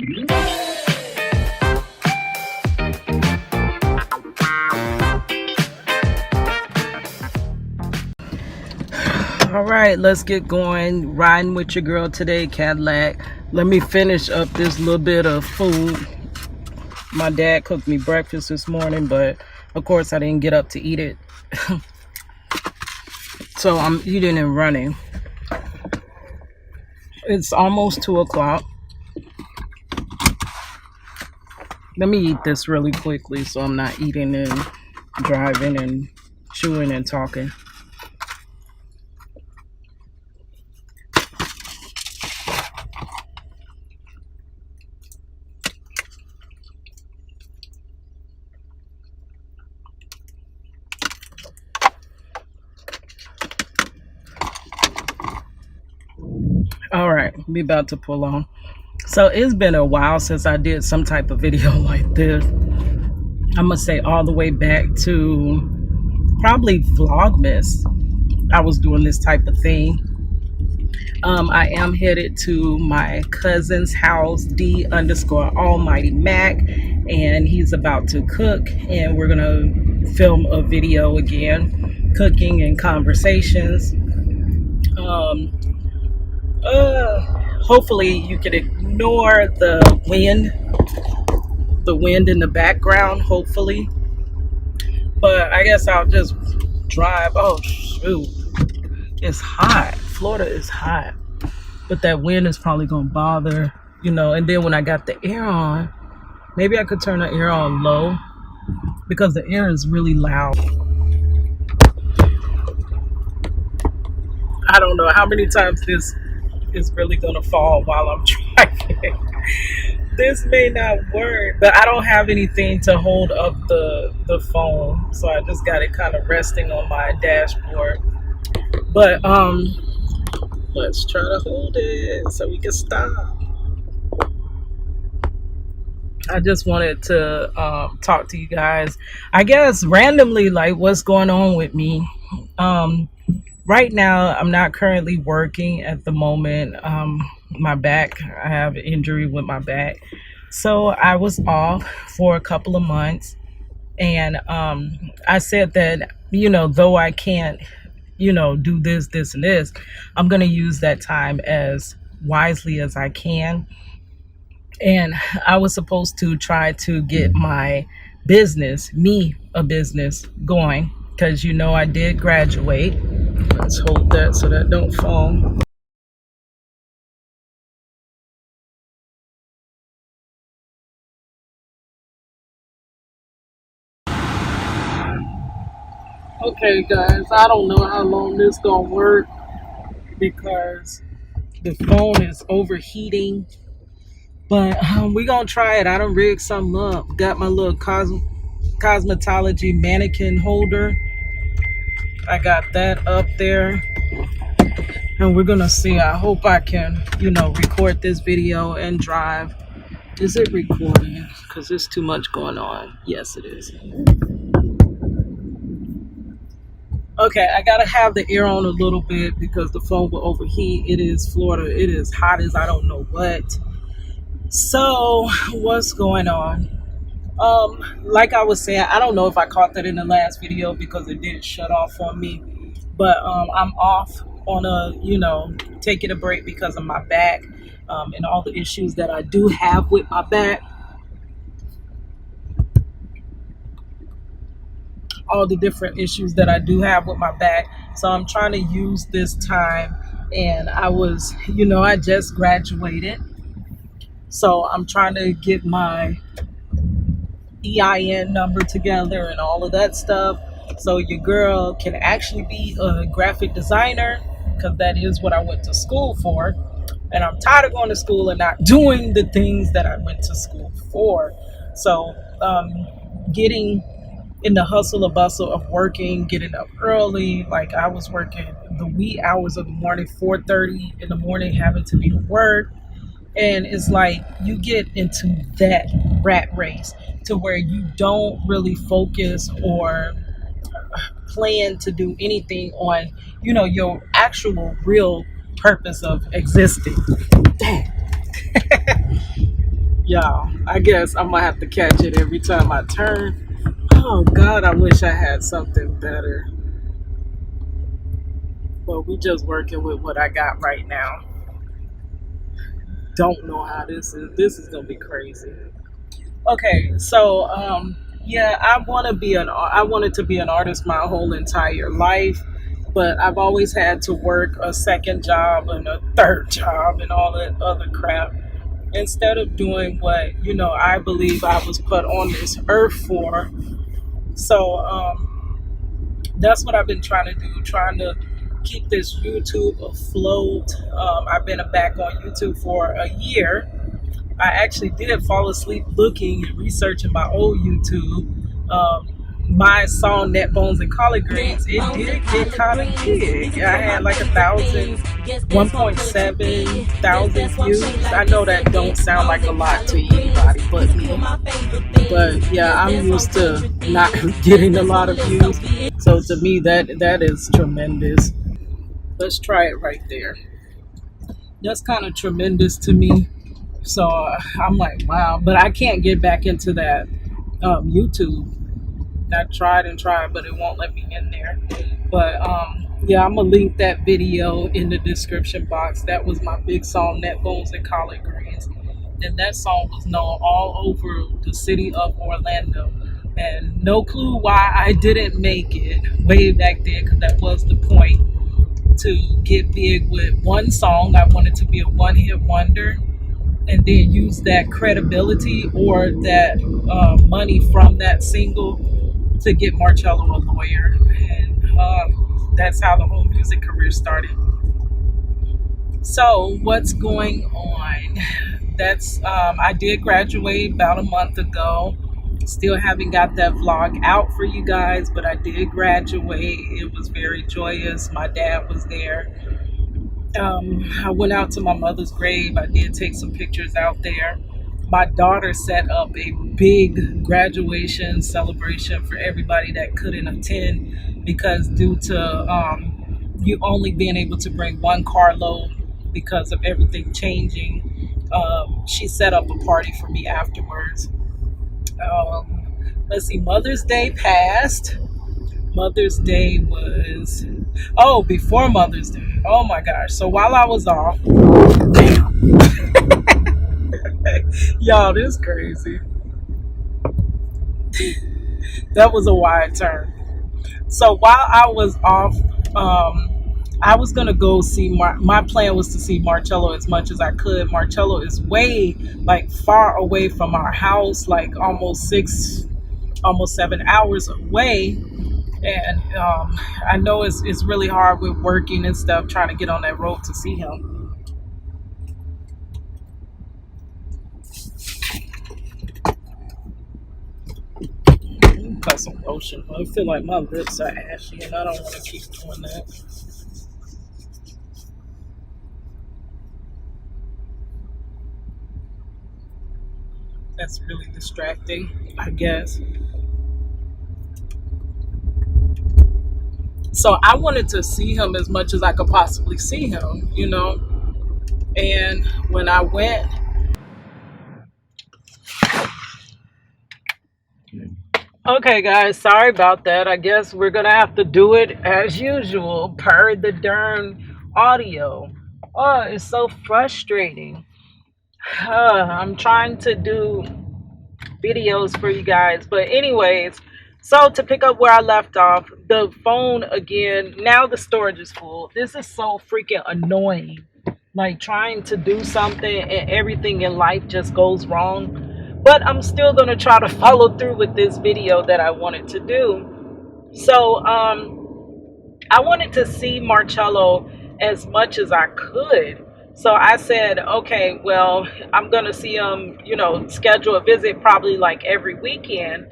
All right, let's get going. Riding with your girl today, Cadillac. Let me finish up this little bit of food. My dad cooked me breakfast this morning, but of course I didn't get up to eat it. So I'm eating and running. It's almost 2 o'clock. Let me eat this really quickly so I'm not eating and driving and chewing and talking. All right, we about to pull on. So it's been a while since I did some type of video like this. I'm gonna say all the way back to probably Vlogmas. I was doing this type of thing. I am headed to my cousin's house, D_Almighty Mac, and he's about to cook, and we're gonna film a video again, cooking and conversations. Hopefully you can ignore the wind in the background, hopefully. But I guess I'll just drive. Oh shoot, it's hot. Florida is hot, but that wind is probably gonna bother, you know. And then when I got the air on, maybe I could turn the air on low because the air is really loud. I don't know how many times this is really gonna fall while I'm driving. This may not work, but I don't have anything to hold up the phone, so I just got it kind of resting on my dashboard. But let's try to hold it so we can stop. I just wanted to talk to you guys, I guess randomly, like what's going on with me. Right now, I'm not currently working at the moment. My back, I have an injury with my back. So I was off for a couple of months. And I said that, you know, though I can't, you know, do this, and this, I'm going to use that time as wisely as I can. And I was supposed to try to get my business, a business going. Because, you know, I did graduate. Let's hold that so that don't fall. Okay, guys, I don't know how long this gonna work because the phone is overheating. But we gonna try it. I done rigged something up. Got my little cosmetology mannequin holder. I got that up there, and we're gonna see. I hope I can, you know, record this video and drive. Is it recording? Because there's too much going on. Yes, it is. Okay, I gotta have the air on a little bit because the phone will overheat. It is Florida. It is hot as I don't know what. So what's going on? Like I was saying, I don't know if I caught that in the last video because it did shut off on me, but I'm off on a, you know, taking a break because of my back, and all the issues that I do have with my back, all the different issues that I do have with my back. So I'm trying to use this time, and I was, you know, I just graduated, so I'm trying to get my EIN number together and all of that stuff, so your girl can actually be a graphic designer, because that is what I went to school for, and I'm tired of going to school and not doing the things that I went to school for. So getting in the hustle and bustle of working, getting up early, like I was working the wee hours of the morning, 4:30 in the morning, having to be to work. And it's like you get into that rat race to where you don't really focus or plan to do anything on, you know, your actual real purpose of existing. Dang. Y'all, I guess I'm gonna have to catch it every time I turn. Oh God, I wish I had something better. But we just working with what I got right now. Don't know how this is. This is gonna be crazy. Okay, so yeah, I wanted to be an artist my whole entire life, but I've always had to work a second job and a third job and all that other crap instead of doing what I believe I was put on this earth for. So that's what I've been trying to do, trying to keep this YouTube afloat. I've been back on YouTube for a year. I actually did fall asleep looking and researching my old YouTube. My song "NECKBONES and Collard Greens," it did get kind of big. I had like 1.7 thousand views. I know that don't sound like a lot to anybody but me, but yeah, I'm used to not getting a lot of views. So to me, that is tremendous. Let's try it right there. That's kind of tremendous to me. So I'm like, wow, but I can't get back into that YouTube. I tried and tried, but it won't let me in there. But yeah, I'm gonna link that video in the description box. That was my big song, "NECKBONES and Collard Greens," and that song was known all over the city of Orlando. And no clue why I didn't make it way back then, because that was the point, to get big with one song. I wanted to be a one-hit wonder, and then use that credibility or that money from that single to get Marcello a lawyer. And that's how the whole music career started. So what's going on? That's I did graduate about a month ago. Still haven't got that vlog out for you guys, but I did graduate. It was very joyous. My dad was there. I went out to my mother's grave. I did take some pictures out there. My daughter set up a big graduation celebration for everybody that couldn't attend, because due to you only being able to bring one carload because of everything changing, she set up a party for me afterwards. Let's see, Mother's Day passed. Mother's Day was, oh, before Mother's Day. Oh my gosh. So while I was off, damn. Y'all, this is crazy. That was a wide turn. So while I was off, I was gonna go see my plan was to see Marcello as much as I could. Marcello is way like far away from our house, like almost 7 hours away. And I know it's really hard with working and stuff, trying to get on that road to see him. Put some lotion. I feel like my lips are ashy, and I don't want to keep doing that. That's really distracting, I guess. So I wanted to see him as much as I could possibly see him, And when I went, okay, guys, sorry about that. I guess we're gonna have to do it as usual, per the darn audio. Oh, it's so frustrating. I'm trying to do videos for you guys, but anyways, so to pick up where I left off, the phone again, now the storage is full. This is so freaking annoying, like trying to do something and everything in life just goes wrong. But I'm still gonna try to follow through with this video that I wanted to do. So I wanted to see Marcello as much as I could. So I said, okay, well, I'm going to see him, schedule a visit probably like every weekend.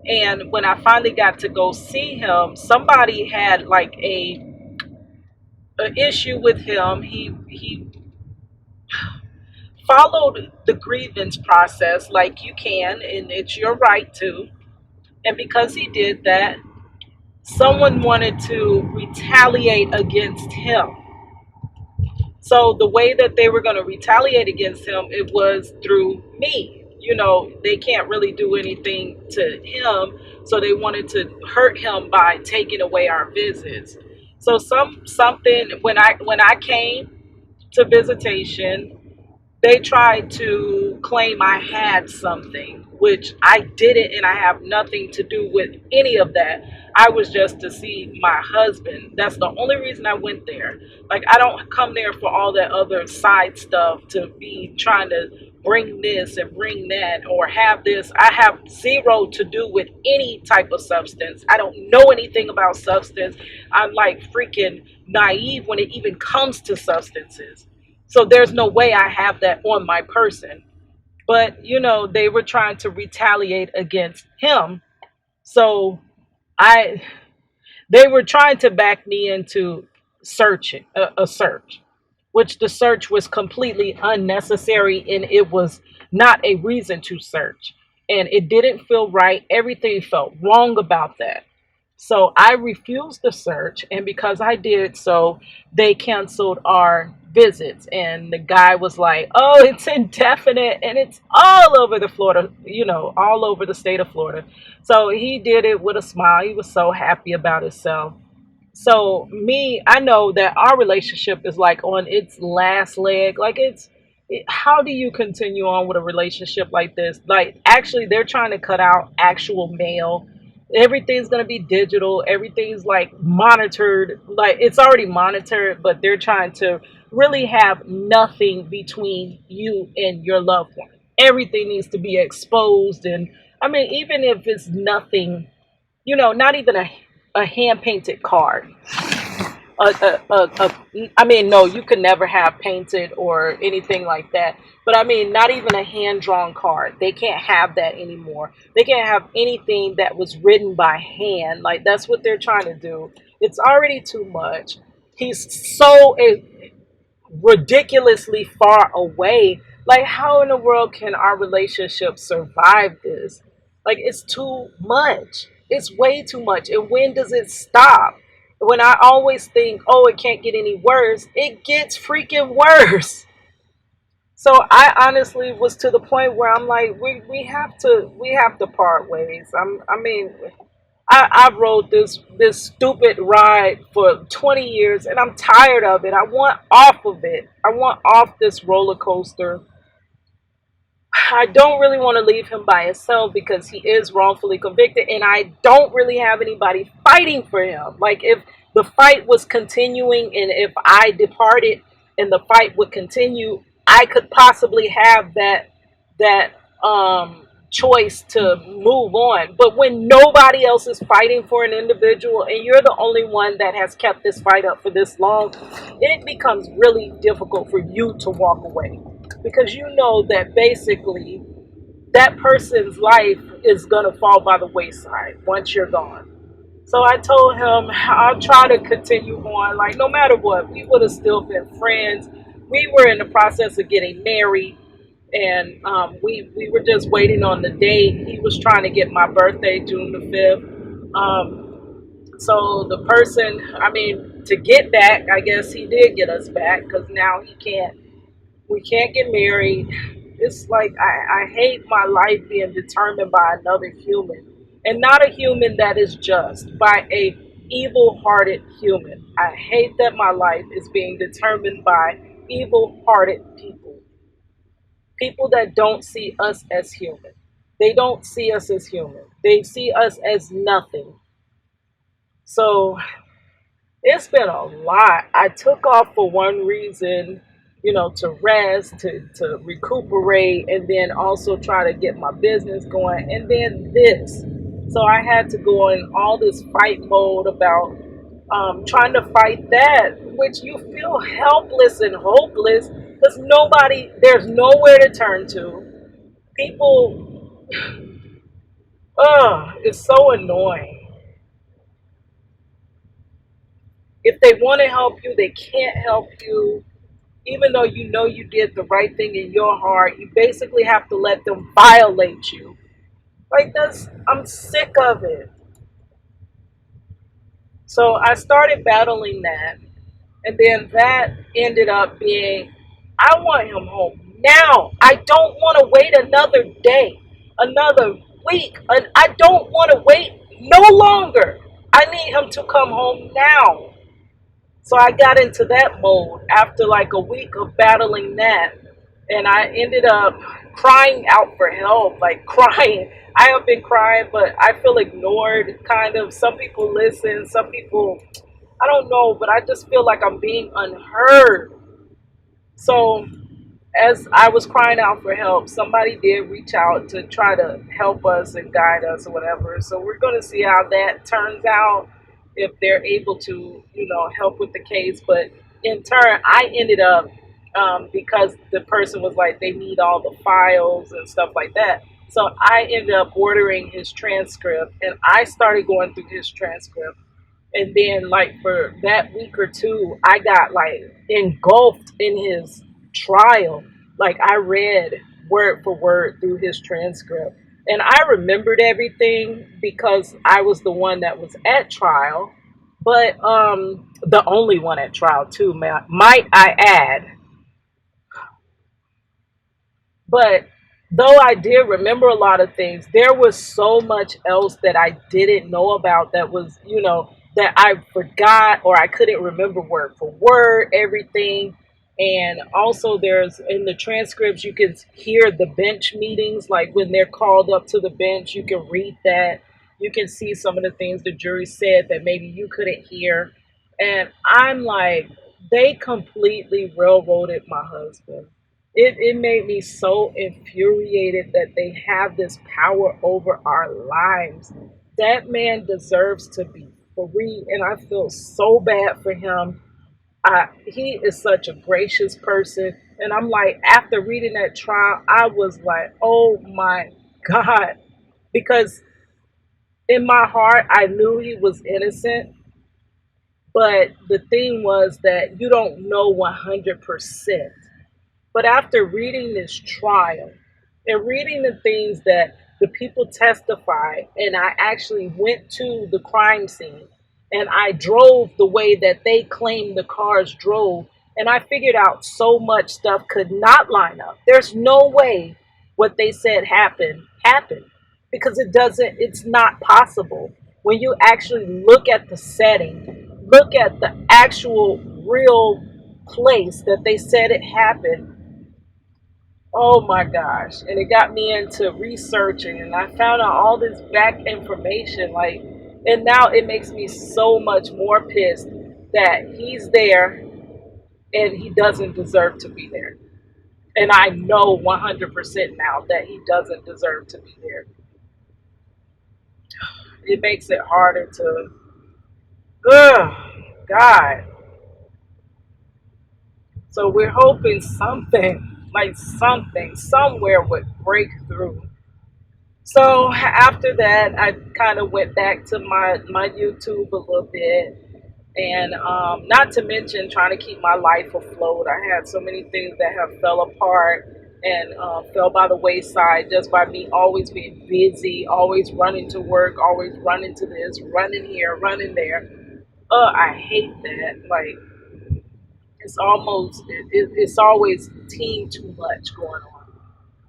And when I finally got to go see him, somebody had like an issue with him. He followed the grievance process like you can, and it's your right to. And because he did that, someone wanted to retaliate against him. So the way that they were going to retaliate against him, it was through me. they can't really do anything to him, so they wanted to hurt him by taking away our visits. So something when I came to visitation, they tried to claim I had something, which I didn't, and I have nothing to do with any of that. I was just to see my husband. That's the only reason I went there. Like, I don't come there for all that other side stuff to be trying to bring this and bring that or have this. I have zero to do with any type of substance. I don't know anything about substance. I'm like freaking naive when it even comes to substances. So there's no way I have that on my person. But, they were trying to retaliate against him. So I they were trying to back me into searching a search, which the search was completely unnecessary, and it was not a reason to search. And it didn't feel right. Everything felt wrong about that. So I refused the search, and because I did so, they canceled our visits. And the guy was like, "Oh, it's indefinite, and it's all over the Florida, all over the state of Florida." So he did it with a smile. He was so happy about himself. So me, I know that our relationship is like on its last leg. Like, how do you continue on with a relationship like this? Like, actually, they're trying to cut out actual mail. Everything's going to be digital. Everything's like monitored. Like, it's already monitored, but they're trying to really have nothing between you and your loved one. Everything needs to be exposed. And I mean, even if it's nothing, not even a hand painted card. I mean, no, you could never have painted or anything like that. But I mean, not even a hand drawn card. They can't have that anymore. They can't have anything that was written by hand. Like, that's what they're trying to do. It's already too much. He's so ridiculously far away. Like, how in the world can our relationship survive this? Like, it's too much. It's way too much. And when does it stop? When I always think, oh, it can't get any worse, it gets freaking worse. So I honestly was to the point where I'm like, we have to part ways. I mean, I've rode this stupid ride for 20 years, and I'm tired of it. I want off of it. I want off this roller coaster. I don't really want to leave him by himself because he is wrongfully convicted, and I don't really have anybody fighting for him. Like, if the fight was continuing and if I departed and the fight would continue, I could possibly have that choice to move on. But when nobody else is fighting for an individual and you're the only one that has kept this fight up for this long, it becomes really difficult for you to walk away, because you know that basically that person's life is going to fall by the wayside once you're gone. So I told him I'll try to continue on. Like, no matter what, we would have still been friends. We were in the process of getting married, and we were just waiting on the date. He was trying to get my birthday, June the 5th. So the person, I mean, to get back, I guess he did get us back, because now we can't get married. It's like, I hate my life being determined by another human, and not a human that is just, by a evil-hearted human. I hate that my life is being determined by evil-hearted people that don't see us as human. They don't see us as human. They see us as nothing. So it's been a lot. I took off for one reason, to rest, to recuperate, and then also try to get my business going. And then this. So I had to go in all this fight mode about trying to fight that, which you feel helpless and hopeless because there's nowhere to turn to. People, it's so annoying. If they want to help you, they can't help you. Even though you know you did the right thing in your heart, you basically have to let them violate you. Like, I'm sick of it. So I started battling that. And then that ended up being, I want him home now. I don't want to wait another day, another week, and I don't want to wait no longer. I need him to come home now. So I got into that mode after like a week of battling that. And I ended up crying out for help, like crying. I have been crying, but I feel ignored, kind of. Some people listen, some people, I don't know, but I just feel like I'm being unheard. So as I was crying out for help, somebody did reach out to try to help us and guide us or whatever. So we're going to see how that turns out, if they're able to, help with the case. But in turn, I ended up, because the person was like, they need all the files and stuff like that. So I ended up ordering his transcript and I started going through his transcript. And then, like, for that week or two, I got like engulfed in his trial. Like, I read word for word through his transcript. And I remembered everything because I was the one that was at trial, but the only one at trial, too, might I add. But though I did remember a lot of things, there was so much else that I didn't know about that was, that I forgot or I couldn't remember word for word, everything. And also, there's in the transcripts, you can hear the bench meetings, like when they're called up to the bench, you can read that. You can see some of the things the jury said that maybe you couldn't hear. And I'm like, they completely railroaded my husband. It made me so infuriated that they have this power over our lives. That man deserves to be free, and I feel so bad for him. He is such a gracious person, and I'm like, after reading that trial, I was like, oh my God, because in my heart, I knew he was innocent, but the thing was that you don't know 100%. But after reading this trial and reading the things that the people testified, and I actually went to the crime scene and I drove the way that they claimed the cars drove, and I figured out so much stuff could not line up. There's no way what they said happened because it's not possible. When you actually look at the setting, look at the actual real place that they said it happened. Oh my gosh. And it got me into researching and I found out all this back information. Like, and now it makes me so much more pissed that he's there and he doesn't deserve to be there. And I know 100% now that he doesn't deserve to be there. It makes it harder to, ugh, God. So we're hoping something, like something, somewhere would break through. So after that, I kind of went back to my YouTube a little bit, and not to mention trying to keep my life afloat. I had so many things that have fell apart and fell by the wayside just by me always being busy, always running to work, always running to this, running here, running there. I hate that. Like, it's always team too much going on.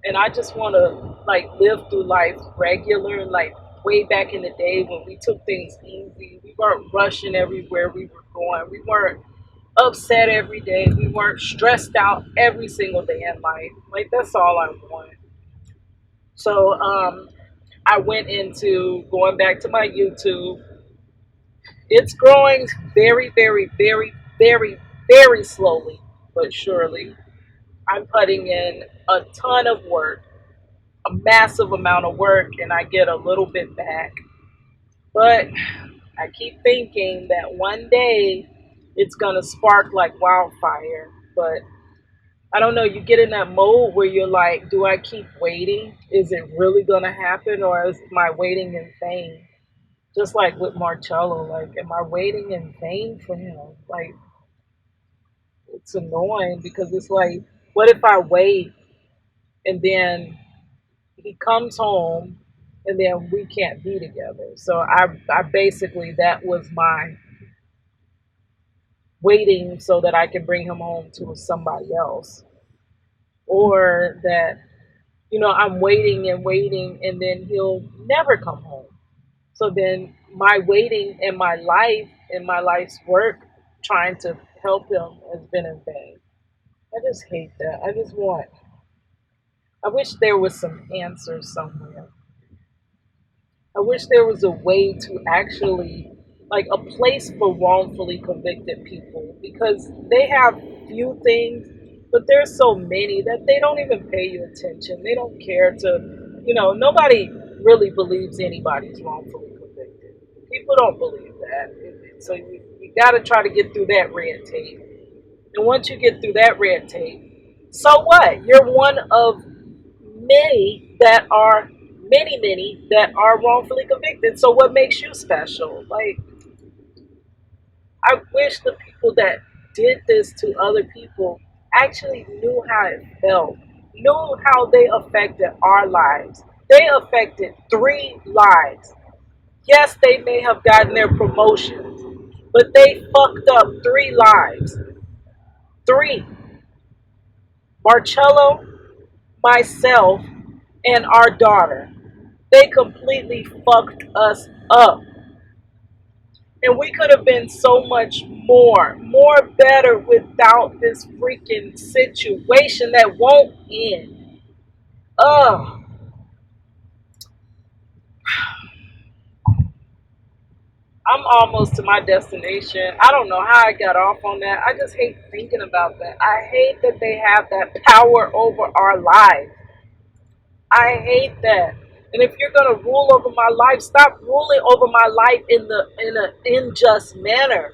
And I just want to like live through life regular, like way back in the day when we took things easy. We weren't rushing everywhere we were going. We weren't upset every day. We weren't stressed out every single day in life. Like, that's all I want. So I went into going back to my YouTube. It's growing very, very, very, very, very slowly, but surely. I'm putting in a ton of work, a massive amount of work, and I get a little bit back. But I keep thinking that one day it's going to spark like wildfire. But I don't know, you get in that mode where you're like, do I keep waiting? Is it really going to happen, or is my waiting in vain? Just like with Marcello, like, am I waiting in vain for him? Like, it's annoying because it's like, what if I wait and then he comes home and then we can't be together? So I basically, that was my waiting so that I can bring him home to somebody else. or that, I'm waiting and waiting and then he'll never come home. So then my waiting and my life and my life's work trying to help him has been in vain. I just hate that. I wish there was some answer somewhere. I wish there was a way to actually, like, a place for wrongfully convicted people, because they have few things, but there's so many that they don't even pay you attention. They don't care to, nobody really believes anybody's wrongfully convicted. People don't believe that. So you got to try to get through that red tape. And once you get through that red tape, so what? You're one of many that are many that are wrongfully convicted. So what makes you special? Like, I wish the people that did this to other people actually knew how it felt, knew how they affected our lives. They affected 3 lives. Yes, they may have gotten their promotions, but they fucked up 3 lives. Three. Marcello, myself, and our daughter. They completely fucked us up. And we could have been so much more better without this freaking situation that won't end. Ugh. I'm almost to my destination. I don't know how I got off on that. I just hate thinking about that. I hate that they have that power over our lives. I hate that. And if you're gonna rule over my life, stop ruling over my life in an unjust manner.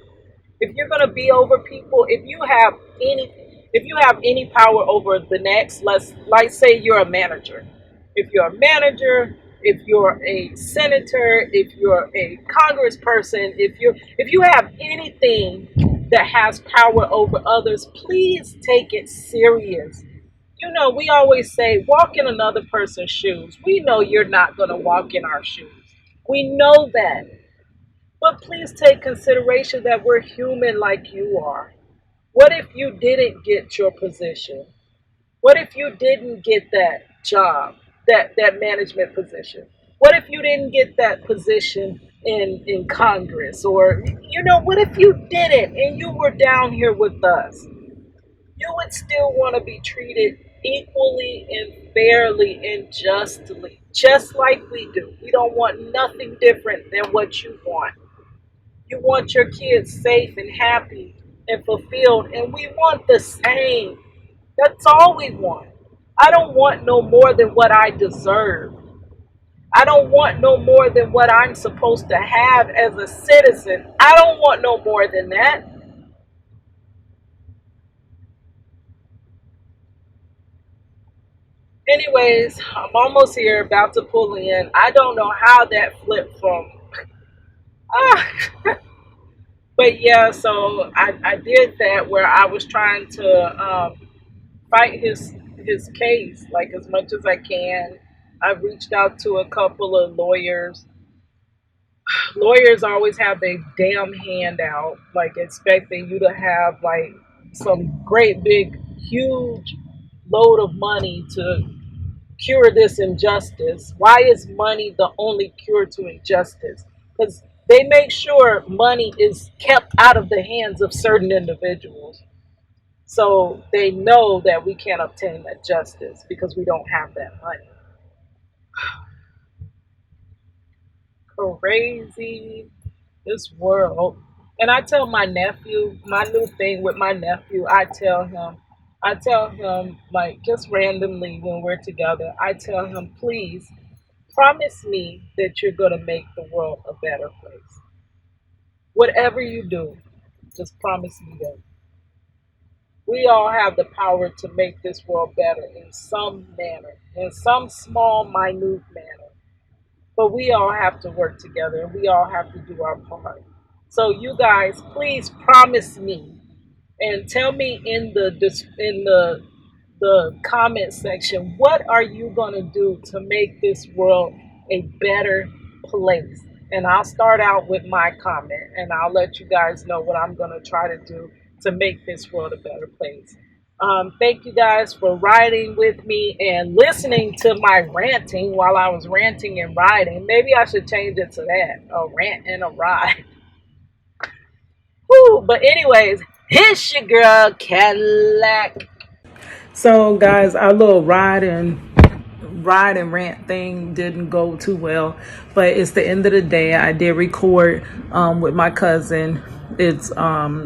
If you're gonna be over people, if you have any power over the next, let's say you're a manager. If you're a manager, if you're a senator, if you're a congressperson, if you have anything that has power over others, please take it serious. We always say, walk in another person's shoes. We know you're not going to walk in our shoes. We know that. But please take consideration that we're human like you are. What if you didn't get your position? What if you didn't get that job, that management position? What if you didn't get that position in Congress? Or, what if you didn't and you were down here with us? You would still want to be treated equally and fairly and justly, just like we do. We don't want nothing different than what you want. You want your kids safe and happy and fulfilled, and we want the same. That's all we want. I don't want no more than what I deserve. I don't want no more than what I'm supposed to have as a citizen. I don't want no more than that. Anyways, I'm almost here, about to pull in. I don't know how that flipped from. Ah, but yeah, so I did that where I was trying to fight his case like as much as I can. I've reached out to a couple of lawyers. Lawyers always have their damn hand out, like expecting you to have like some great big huge load of money to cure this injustice. Why is money the only cure to injustice? Because they make sure money is kept out of the hands of certain individuals. So they know that we can't obtain that justice because we don't have that money. Crazy, this world. And I tell my nephew, my new thing with my nephew, I tell him, like, just randomly when we're together, I tell him, please promise me that you're going to make the world a better place. Whatever you do, just promise me that. We all have the power to make this world better in some manner, in some small, minute manner. But we all have to work together and we all have to do our part. So you guys, please promise me and tell me in the comment section, what are you going to do to make this world a better place? And I'll start out with my comment and I'll let you guys know what I'm going to try to do to make this world a better place. Thank you guys for riding with me and listening to my ranting while I was ranting and riding. Maybe I should change it to that, a rant and a ride. Woo! But anyways, it's your girl Cadillac. So guys, our little ride and rant thing didn't go too well, but it's the end of the day. I did record with my cousin. It's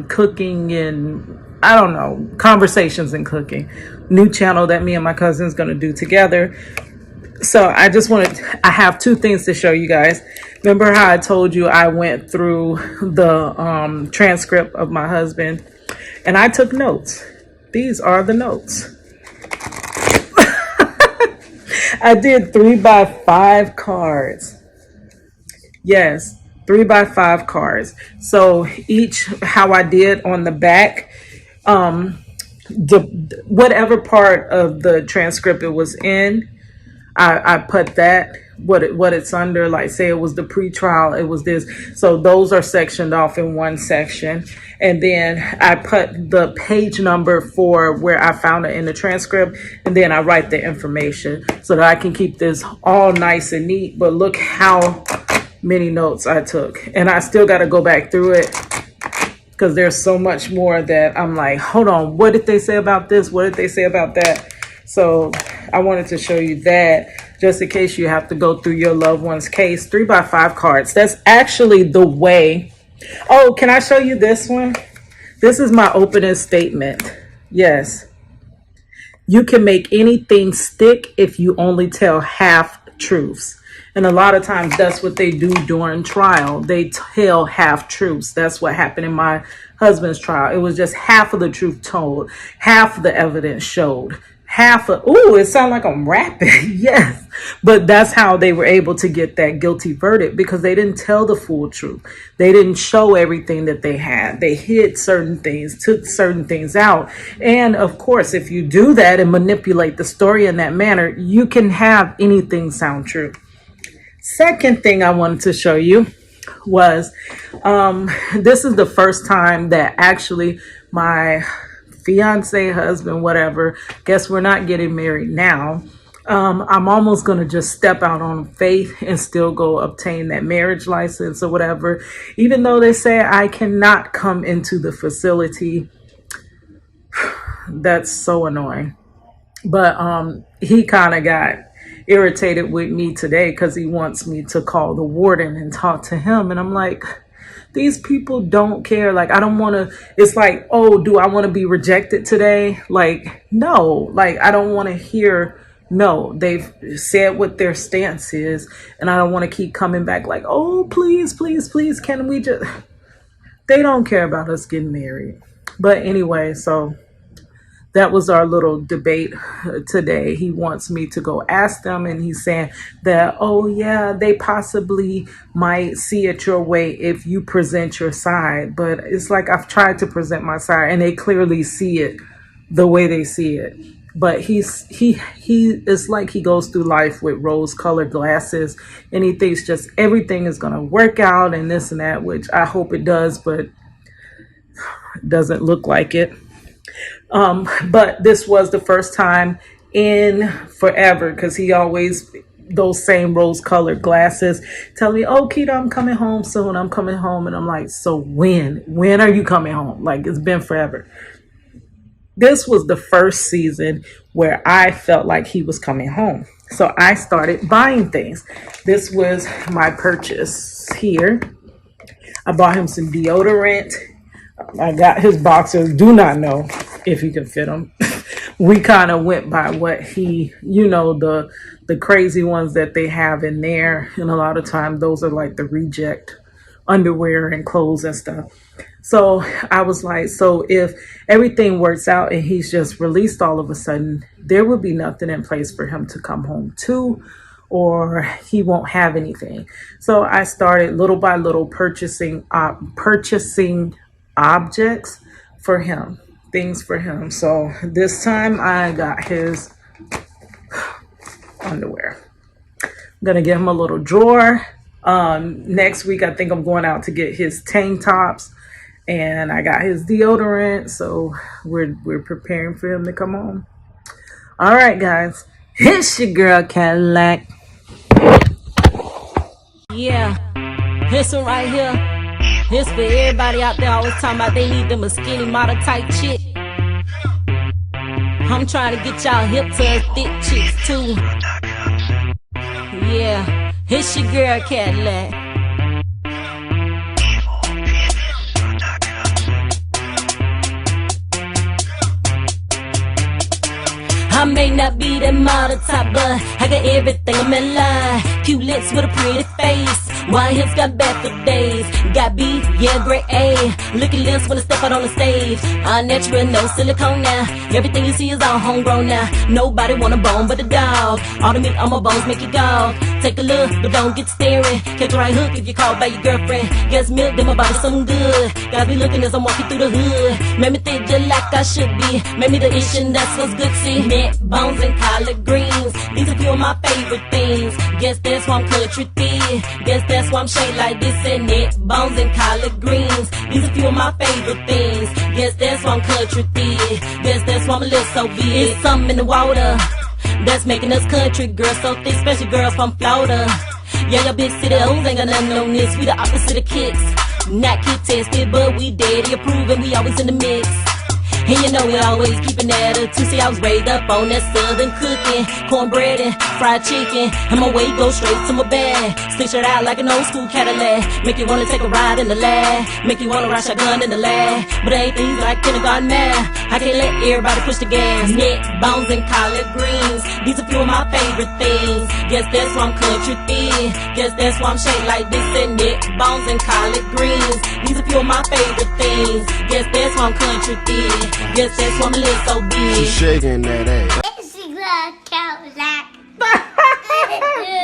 cooking and I don't know, conversations and cooking, new channel that me and my cousin is going to do together. So I have two things to show you guys. Remember how I told you I went through the transcript of my husband and I took notes. These are the notes. I did 3x5 cards. Yes, 3x5 cards. So each, how I did on the back, whatever part of the transcript it was in, I put that what it's under. Like say it was the pre-trial, it was this. So those are sectioned off in one section, and then I put the page number for where I found it in the transcript, and then I write the information so that I can keep this all nice and neat. But look how many notes I took, and I still got to go back through it because there's so much more that I'm like, hold on, what did they say about this? What did they say about that? So I wanted to show you that just in case you have to go through your loved one's case. 3x5 cards. That's actually the way. Oh, can I show you this one? This is my opening statement. Yes. You can make anything stick if you only tell half truths. And a lot of times that's what they do during trial. They tell half truths. That's what happened in my husband's trial. It was just half of the truth told. Half of the evidence showed. It sounds like I'm rapping. Yes. But that's how they were able to get that guilty verdict, because they didn't tell the full truth. They didn't show everything that they had. They hid certain things, took certain things out. And of course, if you do that and manipulate the story in that manner, you can have anything sound true. Second thing I wanted to show you was this is the first time that actually my fiance, husband, whatever, guess we're not getting married now. I'm almost going to just step out on faith and still go obtain that marriage license or whatever, even though they say I cannot come into the facility. That's so annoying. But he kind of got irritated with me today because he wants me to call the warden and talk to him. And I'm like, these people don't care. Like, I don't want to, it's like, oh, do I want to be rejected today? Like, no, like, I don't want to hear, no, they've said what their stance is. And I don't want to keep coming back like, oh, please, please, please, can we just, they don't care about us getting married. But anyway, so that was our little debate today. He wants me to go ask them, and he's saying that, oh yeah, they possibly might see it your way if you present your side. But it's like, I've tried to present my side and they clearly see it the way they see it. But he it's like he goes through life with rose-colored glasses, and he thinks just everything is going to work out and this and that, which I hope it does, but it doesn't look like it. But this was the first time in forever, because he always, those same rose-colored glasses, tell me, oh, Keita, I'm coming home soon. I'm coming home. And I'm like, so when are you coming home? Like, it's been forever. This was the first season where I felt like he was coming home. So I started buying things. This was my purchase here. I bought him some deodorant. I got his boxers. Do not know if he could fit them. We kind of went by what he, the crazy ones that they have in there. And a lot of times those are like the reject underwear and clothes and stuff. So I was like, so if everything works out and he's just released all of a sudden, there would be nothing in place for him to come home to, or he won't have anything. So I started little by little purchasing objects for him, things for him. So this time I got his underwear. I'm gonna get him a little drawer. Next week I think I'm going out to get his tank tops. and I got his deodorant, so we're preparing for him to come home. All right, guys, it's your girl Cadillac. Yeah, this one right here. This for everybody out there always talking about they need them a skinny model type chick. I'm trying to get y'all hip to us thick chicks too. Yeah, it's your girl Cadillac. I may not be that model type, but I got everything in my line. Cute lips with a pretty face, wide hips got back for days. Got B, yeah, grade A. Looking lips when I step out on the stage. Unnatural, no silicone now. Everything you see is all homegrown now. Nobody want a bone but a dog. All the meat on my bones make you gog. Take a look, but don't get staring. Catch the right hook if you're called by your girlfriend. Guess milk, then my body something good. Gotta be looking as I'm walking through the hood. Made me think just like I should be. Made me the ish and that's what's good to see. Neck, bones, and collard greens. These are few of my favorite things. Guess that's why I'm country thin. Guess that's why I'm shaped like this. And neck, bones, and collard greens. These are few of my favorite things. Guess that's why I'm country thin. Guess that's why my lips so big. It's something in the water that's making us country girls so thick, especially girls from Florida. Yeah, your big city hoes ain't got nothing on this. We the opposite of kicks. Not kid tested, but we dead. You approving, we always in the mix. And you know we always keep an attitude. See, I was raised up on that southern cooking, cornbread and fried chicken. And my weight goes straight to my bag. Stick it out like an old school Cadillac. Make you wanna take a ride in the lab. Make you wanna ride shotgun in the lab. But ain't things like kindergarten math. I can't let everybody push the gas. Neck, bones, and collard greens. These are few of my favorite things. Guess that's why I'm country thin. Guess that's why I'm shaped like this. And neck, bones, and collard greens. These are few of my favorite things. Guess that's why I'm country thin. Guess that's why my lips so big. She shaking that ass.